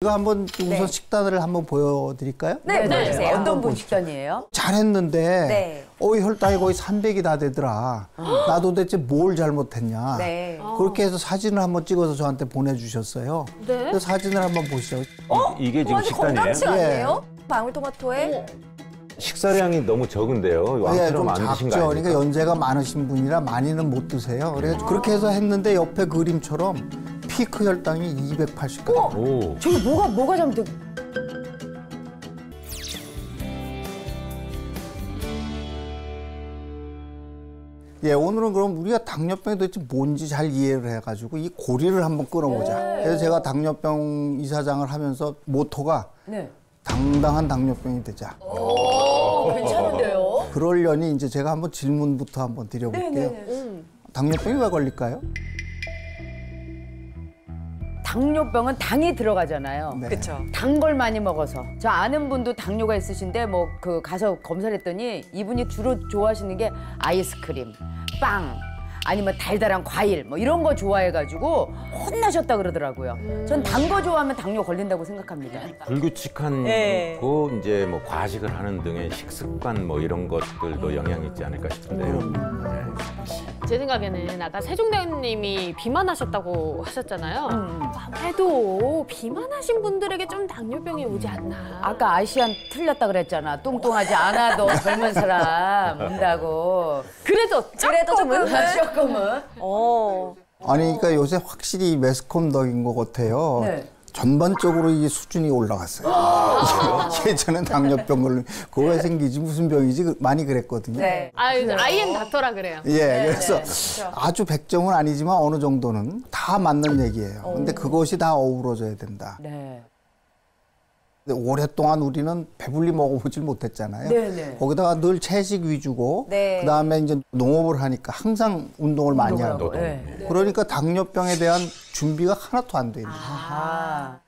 그 한번 우선 식단을 한번 보여드릴까요? 네, 보여주세요. 어떤 분 식단이에요? 잘했는데 혈당이 거의 300이 다 되더라. 나 도대체 뭘 잘못했냐. 네. 그렇게 해서 사진을 한번 찍어서 저한테 보내주셨어요. 그래서 사진을 한번 보시죠. 이게 지금 식단이에요? 건강치 않네요? 방울토마토에 식사량이 너무 적은데요. 왕처럼 좀 안 드신 거 작죠. 아닙니까? 그러니까 연세가 많으신 분이라 많이는 못 드세요. 그래서 그렇게 해서 했는데 옆에 그림처럼 피크 혈당이 280까지. 오. 저게 뭐가 잘못된? 예, 오늘은 그럼 우리가 당뇨병이 도대체 뭔지 잘 이해를 해가지고 이 고리를 한번 끊어보자. 그래서 제가 당뇨병 이사장을 하면서 모토가 네. 당당한 당뇨병이 되자. 괜찮은데요? 그러려니 이제 제가 한번 질문부터 한번 드려볼게요. 당뇨병이 왜 걸릴까요? 당뇨병은 당이 들어가잖아요. 네. 그렇죠. 단 걸 많이 먹어서. 저 아는 분도 당뇨가 있으신데 뭐 그 가서 검사를 했더니 이분이 주로 좋아하시는 게 아이스크림, 빵, 아니면 달달한 과일 뭐 이런 거 좋아해가지고 혼나셨다 그러더라고요. 전 단 거 좋아하면 당뇨 걸린다고 생각합니다. 불규칙한 네. 거 이제 뭐 과식을 하는 등의 식습관 뭐 이런 것들도 영향이 있지 않을까 싶은데요. 제 생각에는 아까 세종대왕님이 비만하셨다고 하셨잖아요. 아무래도 비만하신 분들에게 좀 당뇨병이 오지 않나. 아까 아시안 틀렸다 그랬잖아. 뚱뚱하지 않아도 젊은 사람 온다고. 그래도 조금은. 조금은. 아니, 그러니까 요새 확실히 매스컴 덕인 것 같아요. 네. 전반적으로 이 수준이 올라갔어요. 예전엔 당뇨병 걸리면 그거 왜 생기지 무슨 병이지 많이 그랬거든요. 네. IM 닥터라 그래요. 예, 그래서 아주 백정은 아니지만 어느 정도는 다 맞는 얘기예요. 근데 그것이 다 어우러져야 된다. 네. 근데 오랫동안 우리는 배불리 먹어보질 못했잖아요. 네네. 거기다가 늘 채식 위주고, 네. 그다음에 이제 농업을 하니까 항상 운동을 많이 하고. 네. 그러니까 당뇨병에 대한 준비가 하나도 안 돼 있는 거예요. 아.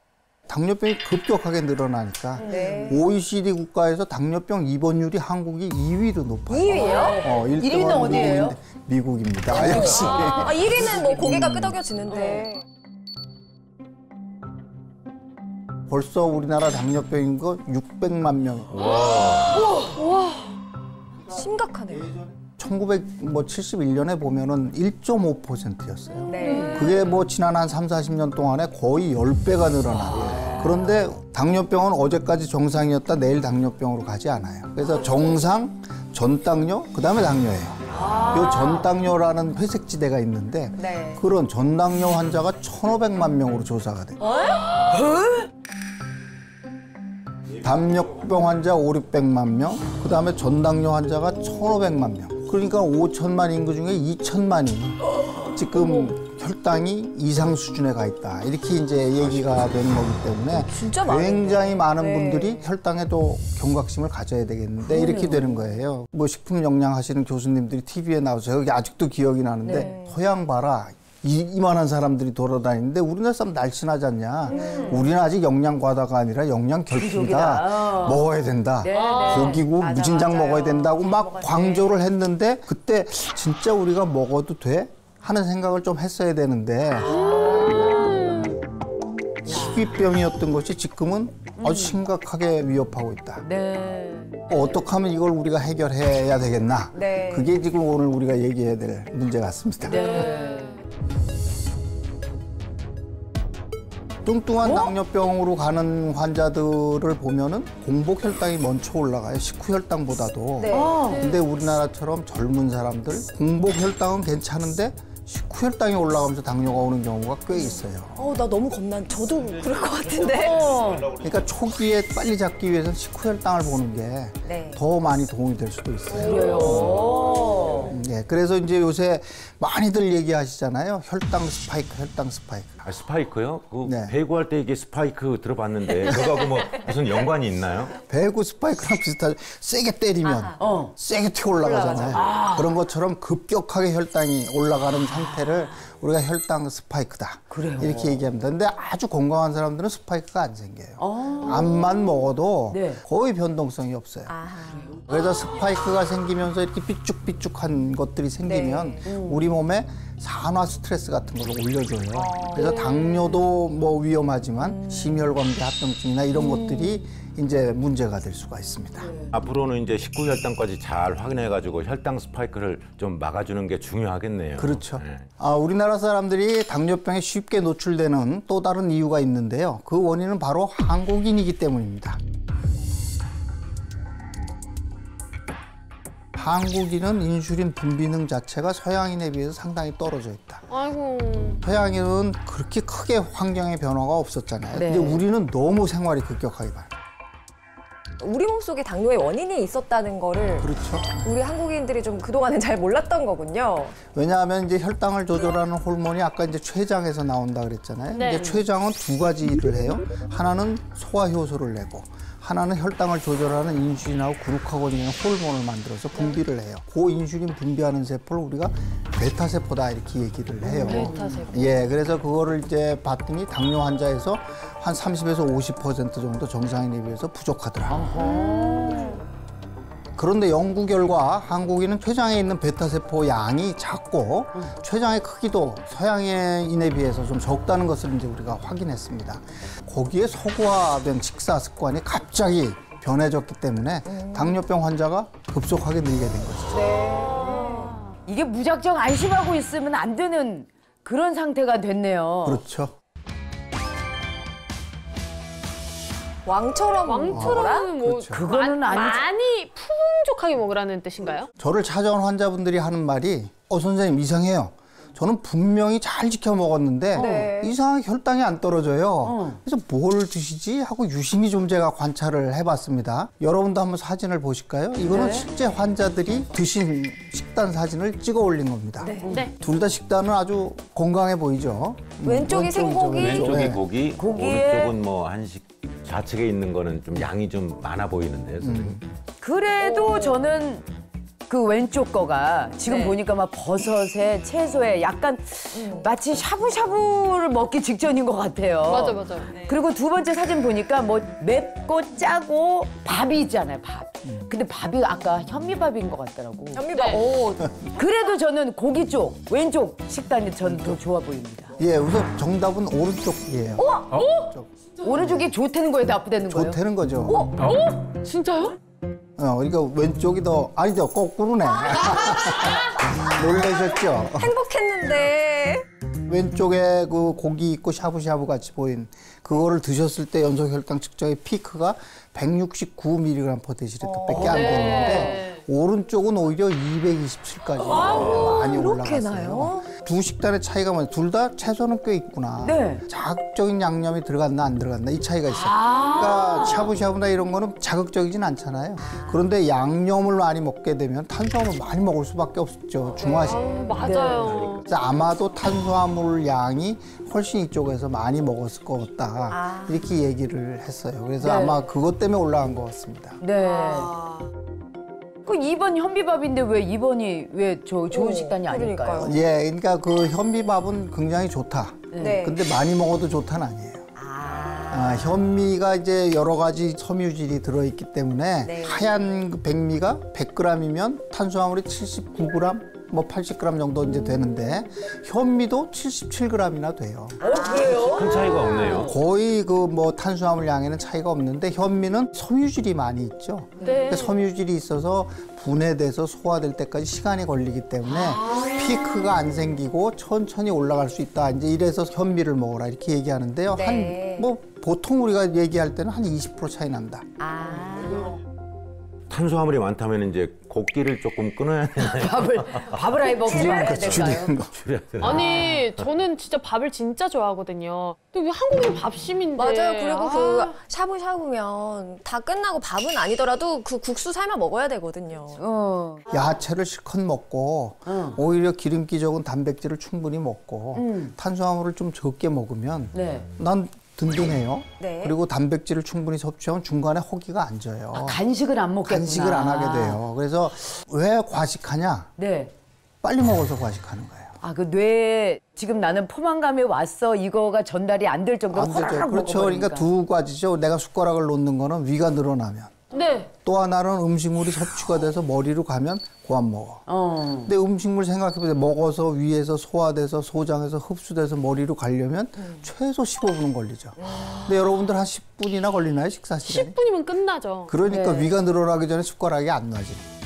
당뇨병이 급격하게 늘어나니까 네. OECD 국가에서 당뇨병 입원율이 한국이 2위로 높아요. 2위예요? 1위는 어디예요? 미국입니다. 역시. 1위는 뭐 고개가 끄덕여지는데. 벌써 우리나라 당뇨병인 거 600만 명. 심각하네요. 1971년에 보면은 1.5%였어요. 네. 그게 뭐 지난 한 3, 40년 동안에 거의 10배가 늘어나요. 그런데 당뇨병은 어제까지 정상이었다 내일 당뇨병으로 가지 않아요. 그래서 정상, 전당뇨, 그다음에 당뇨예요. 이 전당뇨라는 회색지대가 있는데 네. 그런 전당뇨 환자가 1,500만 명으로 조사가 돼요. 담력병 환자 5, 600만 명, 그다음에 전당뇨 환자가 1,500만 명. 그러니까 5천만 인구 중에 2천만이 지금 혈당이 이상 수준에 가 있다. 이렇게 이제 얘기가 되는 거기 때문에 진짜 많은데. 굉장히 많은 네. 분들이 혈당에도 경각심을 가져야 되겠는데 이렇게 되는 거예요. 뭐 식품 영양 하시는 교수님들이 TV에 나와서 여기 아직도 기억이 나는데 네. 서양 봐라. 이만한 사람들이 돌아다니는데 우리나라 사람 날씬하지 않냐. 우리는 아직 영양 과다가 아니라 영양 결핍이다. 먹어야 된다. 고기고 맞아, 무진장 맞아요. 먹어야 된다고 막 강조를 했는데 그때 진짜 우리가 먹어도 돼? 하는 생각을 좀 했어야 되는데 희귀병이었던 것이 지금은 아주 심각하게 위협하고 있다. 네. 어떻게 하면 이걸 우리가 해결해야 되겠나. 네. 그게 지금 오늘 우리가 얘기해야 될 문제 같습니다. 네. 뚱뚱한 당뇨병으로 가는 환자들을 보면은 공복 혈당이 먼저 올라가요. 식후 혈당보다도. 네. 근데 우리나라처럼 젊은 사람들 공복 혈당은 괜찮은데 식후 혈당이 올라가면서 당뇨가 오는 경우가 꽤 있어요. 나 너무 저도 그럴 것 같은데. 그러니까 초기에 빨리 잡기 위해서는 식후 혈당을 보는 게 더 네. 많이 도움이 될 수도 있어요. 그래요. 예, 그래서 이제 요새 많이들 얘기하시잖아요. 혈당 스파이크, 혈당 스파이크. 아, 스파이크요? 그 네. 배구할 때 이게 스파이크 들어봤는데 그거하고 뭐 무슨 연관이 있나요? 배구 스파이크랑 비슷하죠. 세게 때리면 세게 튀어 올라가잖아요. 그런 것처럼 급격하게 혈당이 올라가는 상태를 우리가 혈당 스파이크다. 그래요? 이렇게 얘기합니다. 근데 아주 건강한 사람들은 스파이크가 안 생겨요. 암만 먹어도 네. 거의 변동성이 없어요. 그래서 스파이크가 생기면서 이렇게 삐쭉삐쭉한 것들이 생기면 우리 몸에 산화 스트레스 같은 걸 올려줘요. 그래서 당뇨도 뭐 위험하지만 심혈관계 합병증이나 이런 것들이 이제 문제가 될 수가 있습니다. 앞으로는 이제 식후 혈당까지 잘 확인해가지고 혈당 스파이크를 좀 막아주는 게 중요하겠네요. 그렇죠. 네. 우리나라 사람들이 당뇨병에 쉽게 노출되는 또 다른 이유가 있는데요. 그 원인은 바로 한국인이기 때문입니다. 한국인은 인슐린 분비능 자체가 서양인에 비해서 상당히 떨어져 있다. 아이고. 서양인은 그렇게 크게 환경의 변화가 없었잖아요. 네. 근데 우리는 너무 생활이 급격하게 변해. 우리 몸속에 당뇨의 원인이 있었다는 거를 그렇죠. 우리 한국인들이 좀 그동안은 잘 몰랐던 거군요. 왜냐하면 이제 혈당을 조절하는 호르몬이 아까 이제 췌장에서 나온다 그랬잖아요. 네. 근데 췌장은 두 가지 일을 해요. 하나는 소화 효소를 내고 하나는 혈당을 조절하는 인슐린하고 그루카곤이라는 호르몬을 만들어서 분비를 해요. 그 인슐린 분비하는 세포를 우리가 베타세포다 이렇게 얘기를 해요. 베타세포. 예, 그래서 그거를 이제 봤더니 당뇨 환자에서 한 30에서 50% 정도 정상인에 비해서 부족하더라고요. 그런데 연구 결과 한국인은 췌장에 있는 베타세포 양이 작고 췌장의 크기도 서양인에 비해서 좀 적다는 것을 이제 우리가 확인했습니다. 거기에 서구화된 식사 습관이 갑자기 변해졌기 때문에 당뇨병 환자가 급속하게 늘게 된 것이죠. 이게 무작정 안심하고 있으면 안 되는 그런 상태가 됐네요. 그렇죠. 왕처럼 먹어라? 왕처럼 뭐 그렇죠. 그거는 아니죠. 많이 풍족하게 먹으라는 뜻인가요? 저를 찾아온 환자분들이 하는 말이 선생님 이상해요. 저는 분명히 잘 지켜 먹었는데 네. 이상하게 혈당이 안 떨어져요. 그래서 뭘 드시지 하고 유심히 좀 제가 관찰을 해봤습니다. 여러분도 한번 사진을 보실까요? 이거는 실제 환자들이 드신 식단 사진을 찍어 올린 겁니다. 네. 둘 다 식단은 아주 건강해 보이죠. 왼쪽이 왼쪽이죠, 생고기. 왼쪽. 왼쪽이 네. 고기, 고기에- 오른쪽은 뭐 한식. 좌측에 있는 거는 좀 양이 좀 많아 보이는데요, 선생님. 그래도 저는 그 왼쪽 거가 지금 네. 보니까 막 버섯에 채소에 약간 마치 샤브샤브를 먹기 직전인 것 같아요. 맞아, 맞아. 그리고 두 번째 사진 보니까 뭐 맵고 짜고 밥이 있잖아요, 밥. 근데 밥이 아까 현미밥인 것 같더라고. 현미밥. 네. 오, 그래도 저는 고기 쪽, 왼쪽 식단이 저는 더 좋아 보입니다. 예, 우선 정답은 오른쪽이에요. 오른쪽이 좋다는 거예요, 나쁘다는 거예요? 좋다는 거죠. 진짜요? 그러니까 왼쪽이 더 아니죠, 거꾸로네. 놀라셨죠? 행복했는데. 왼쪽에 그 고기 있고 샤브샤브 같이 보인 그거를 드셨을 때 연속 혈당 측정의 피크가 169mg/dl 밖에 안 되는데 오른쪽은 오히려 227까지 많이 이렇게 올라갔어요. 나요? 두 식단의 차이가 뭐냐? 둘 다 채소는 꽤 있구나. 네. 자극적인 양념이 들어갔나 안 들어갔나 이 차이가 있어요. 그러니까 샤브샤브나 이런 거는 자극적이진 않잖아요. 그런데 양념을 많이 먹게 되면 탄수화물 많이 먹을 수밖에 없죠. 중화식. 맞아요. 그래서 아마도 탄수화물 양이 훨씬 이쪽에서 많이 먹었을 것 같다. 이렇게 얘기를 했어요. 그래서 네. 아마 그것 때문에 올라간 것 같습니다. 네. 그 2번 현미밥인데 왜 2번이 왜 저 좋은 식단이 아닐까요? 그러니까요. 예, 그러니까 그 현미밥은 굉장히 좋다. 네. 근데 많이 먹어도 좋다는 아니에요. 현미가 이제 여러 가지 섬유질이 들어있기 때문에 네. 하얀 그 백미가 100g이면 탄수화물이 79g, 뭐 80g 정도 이제 되는데 현미도 77g이나 돼요. 큰 차이가 없네요. 거의 그 뭐 탄수화물 양에는 차이가 없는데 현미는 섬유질이 많이 있죠. 네. 그 섬유질이 있어서 분해돼서 소화될 때까지 시간이 걸리기 때문에 피크가 안 생기고 천천히 올라갈 수 있다. 이제 이래서 현미를 먹어라 이렇게 얘기하는데요. 네. 한 뭐 보통 우리가 얘기할 때는 한 20% 차이 난다. 탄수화물이 많다면 이제 고기를 조금 끊어야 되나요? 밥을 아예 먹지 말아야 될까요? 줄이는 거. 줄여야 되나요? 아니, 저는 진짜 밥을 진짜 좋아하거든요. 또 왜 한국인 밥심인데. 맞아요. 그리고 그 샤브샤브면 다 끝나고 밥은 아니더라도 그 국수 삶아 먹어야 되거든요. 야채를 실컷 먹고 오히려 기름기 적은 단백질을 충분히 먹고 탄수화물을 좀 적게 먹으면 네. 난 든든해요. 네. 그리고 단백질을 충분히 섭취하면 중간에 허기가 안 져요. 간식을 안 먹겠구나. 간식을 안 하게 돼요. 그래서 왜 과식하냐? 네. 빨리 먹어서 과식하는 거예요. 아, 그 뇌에 지금 나는 포만감에 왔어 이거가 전달이 안 될 정도로 안 되죠. 호로록 그렇죠. 먹어버리니까. 그러니까 두 가지죠. 내가 숟가락을 놓는 거는 위가 늘어나면 네. 또 하나는 음식물이 섭취가 돼서 머리로 가면 고안 먹어. 근데 음식물 생각해보세요. 먹어서 위에서 소화돼서 소장에서 흡수돼서 머리로 가려면 최소 15분은 걸리죠. 근데 여러분들 한 10분이나 걸리나요? 식사 시간이? 10분이면 끝나죠. 그러니까 위가 늘어나기 전에 숟가락이 안 놔지.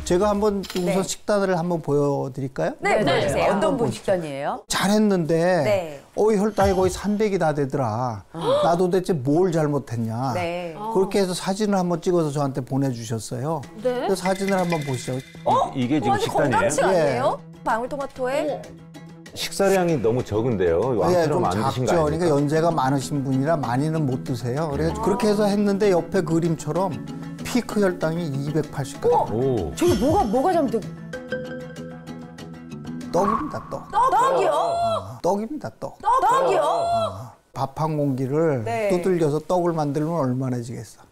제가 한번 우선 네. 식단을 한번 보여드릴까요? 네, 보여주세요. 어떤 분 식단이에요? 잘했는데 네. 혈당이 거의 300이 다 되더라. 나 도대체 뭘 잘못했냐. 네. 그렇게 해서 사진을 한번 찍어서 저한테 보내주셨어요. 네. 그래서 사진을 한번 보시죠. 이게 지금 완전 식단이에요? 건강식 예. 아니에요? 방울토마토에 식사량이 너무 적은데요. 예, 왕처럼 좀 안 드신 거 작죠. 아닙니까? 그러니까 연세가 많으신 분이라 많이는 못 드세요. 그래서 그렇게 해서 했는데 옆에 그림처럼 피크 혈당이 280까지. 오. 저기 뭐가 잘못된? 떡입니다, 떡. 떡이요? 떡입니다, 떡. 떡이요? 밥 한 공기를 네. 두들겨서 떡을 만들면 얼마나지겠어.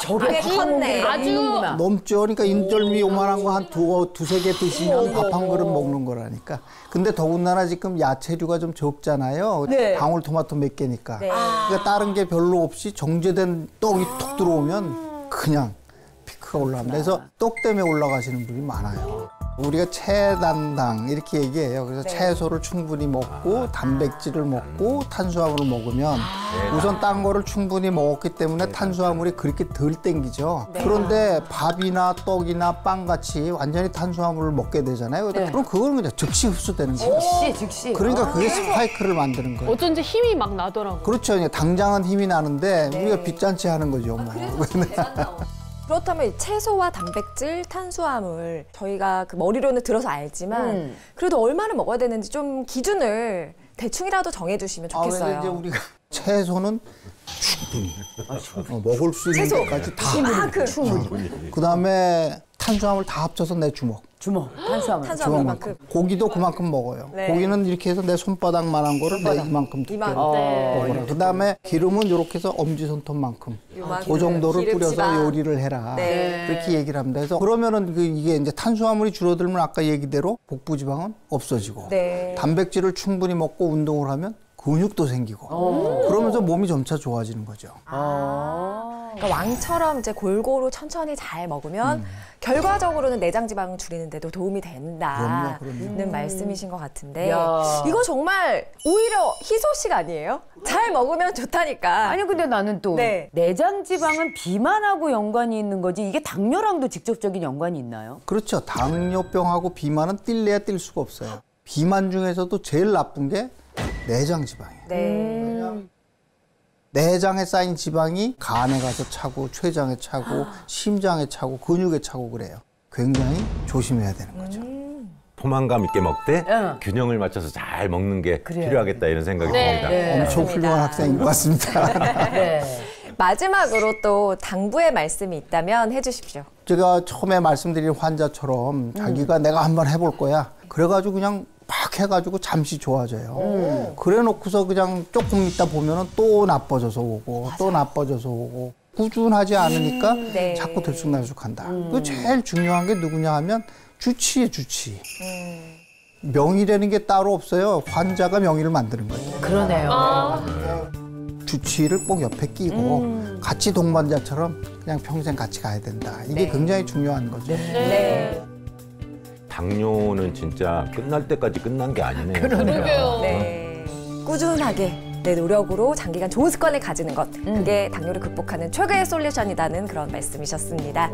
저게 컸네. 아주 넘죠. 그러니까 인절미 요만한 거 한 두세 개 드시면 밥 한 그릇 먹는 거라니까. 근데 더군다나 지금 야채류가 좀 적잖아요. 네. 방울토마토 몇 개니까. 네. 그러니까 다른 게 별로 없이 정제된 떡이 툭 들어오면 그냥 피크가 올라갑니다. 그래서 떡 때문에 올라가시는 분이 많아요. 우리가 체단당 이렇게 얘기해요. 그래서 채소를 충분히 먹고 단백질을 먹고 탄수화물을 먹으면 우선 딴 거를 충분히 먹었기 때문에 탄수화물이 그렇게 덜 땡기죠. 그런데 밥이나 떡이나 빵 같이 완전히 탄수화물을 먹게 되잖아요. 그럼 그거는 그냥 즉시 흡수되는 거예요. 즉시. 그러니까 그게 스파이크를 만드는 거예요. 어쩐지 힘이 막 나더라고요. 그렇죠. 이제 당장은 힘이 나는데 우리가 빚잔치 하는 거죠. 뭐. 그렇다면 이 채소와 단백질, 탄수화물 저희가 그 머리로는 들어서 알지만 그래도 얼마나 먹어야 되는지 좀 기준을 대충이라도 정해주시면 좋겠어요. 왜냐면 이제 우리가 채소는 충분히 먹을 수 있는 것까지 다. 그다음에 탄수화물 다 합쳐서 내 주먹. 탄수화물. 탄수화물만큼. 고기도 그만큼 먹어요. 네. 고기는 이렇게 해서 내 손바닥만한 거를 내 이만큼 두께로 먹어라. 그다음에 기름은 이렇게 해서 엄지손톱만큼. 그 정도를 뿌려서 기름지방. 요리를 해라. 네. 그렇게 얘기를 합니다. 그래서 그러면은 이게 이제 탄수화물이 줄어들면 아까 얘기대로 복부지방은 없어지고 네. 단백질을 충분히 먹고 운동을 하면 근육도 생기고 그러면서 몸이 점차 좋아지는 거죠. 그러니까 왕처럼 이제 골고루 천천히 잘 먹으면 결과적으로는 내장 지방을 줄이는데도 도움이 된다는 그럼요. 말씀이신 것 같은데 야. 이거 정말 오히려 희소식 아니에요? 잘 먹으면 좋다니까. 아니 근데 나는 또 네. 내장 지방은 비만하고 연관이 있는 거지 이게 당뇨랑도 직접적인 연관이 있나요? 그렇죠. 당뇨병하고 비만은 뛸래야 뛸 수가 없어요. 비만 중에서도 제일 나쁜 게 내장 지방이에요. 네. 내장에 쌓인 지방이 간에 가서 차고 췌장에 차고 심장에 차고 근육에 차고 그래요. 굉장히 조심해야 되는 거죠. 포만감 있게 먹되 응. 균형을 맞춰서 잘 먹는 게 그래요. 필요하겠다 이런 생각이 네. 듭니다. 엄청 훌륭한 학생인 것 같습니다. 네. 마지막으로 또 당부의 말씀이 있다면 해주십시오. 제가 처음에 말씀드린 환자처럼 자기가 내가 한번 해볼 거야. 그래가지고 그냥 막 해가지고 잠시 좋아져요. 그래 놓고서 그냥 조금 있다 보면은 또 나빠져서 오고 또 나빠져서 오고 꾸준하지 않으니까 네. 자꾸 들쑥날쑥한다. 그 제일 중요한 게 누구냐 하면 주치의 주치. 명의라는 게 따로 없어요. 환자가 명의를 만드는 거예요. 그러네요. 주치의를 꼭 옆에 끼고 같이 동반자처럼 그냥 평생 같이 가야 된다. 이게 굉장히 중요한 거죠. 네. 당뇨는 진짜 끝날 때까지 끝난 게 아니네요. 그러게요. 네. 꾸준하게 내 노력으로 장기간 좋은 습관을 가지는 것. 그게 당뇨를 극복하는 최고의 솔루션이라는 그런 말씀이셨습니다.